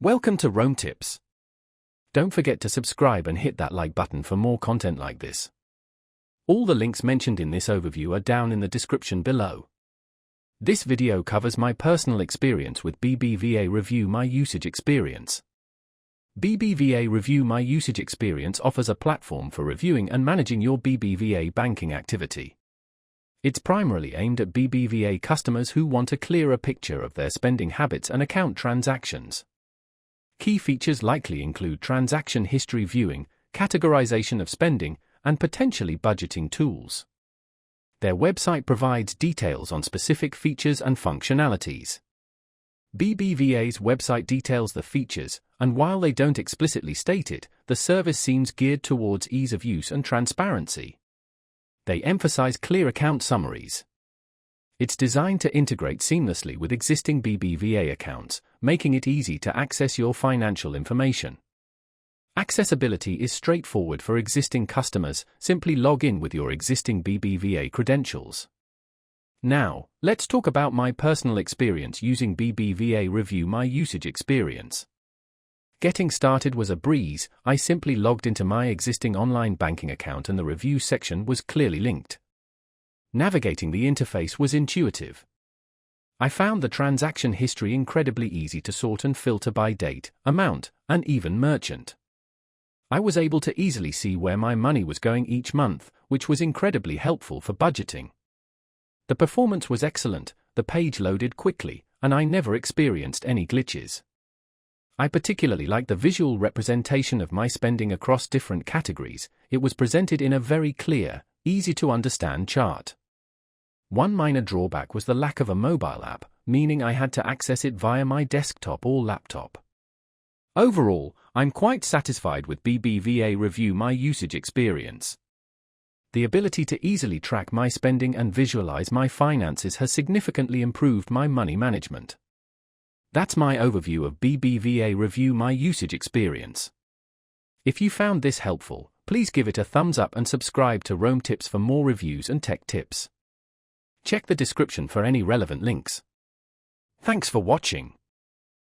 Welcome to Rome Tips. Don't forget to subscribe and hit that like button for more content like this. All the links mentioned in this overview are down in the description below. This video covers my personal experience with BBVA Review My Usage Experience. BBVA Review My Usage Experience offers a platform for reviewing and managing your BBVA banking activity. It's primarily aimed at BBVA customers who want a clearer picture of their spending habits and account transactions. Key features likely include transaction history viewing, categorization of spending, and potentially budgeting tools. Their website provides details on specific features and functionalities. BBVA's website details the features, and while they don't explicitly state it, the service seems geared towards ease of use and transparency. They emphasize clear account summaries. It's designed to integrate seamlessly with existing BBVA accounts, making it easy to access your financial information. Accessibility is straightforward for existing customers. Simply log in with your existing BBVA credentials. Now, let's talk about my personal experience using BBVA Review My Usage Experience. Getting started was a breeze. I simply logged into my existing online banking account and the review section was clearly linked. Navigating the interface was intuitive. I found the transaction history incredibly easy to sort and filter by date, amount, and even merchant. I was able to easily see where my money was going each month, which was incredibly helpful for budgeting. The performance was excellent, the page loaded quickly, and I never experienced any glitches. I particularly liked the visual representation of my spending across different categories. It was presented in a very clear, easy-to-understand chart. One minor drawback was the lack of a mobile app, meaning I had to access it via my desktop or laptop. Overall, I'm quite satisfied with BBVA Review My Usage Experience. The ability to easily track my spending and visualize my finances has significantly improved my money management. That's my overview of BBVA Review My Usage Experience. If you found this helpful, please give it a thumbs up and subscribe to Rome Tips for more reviews and tech tips. Check the description for any relevant links. Thanks for watching.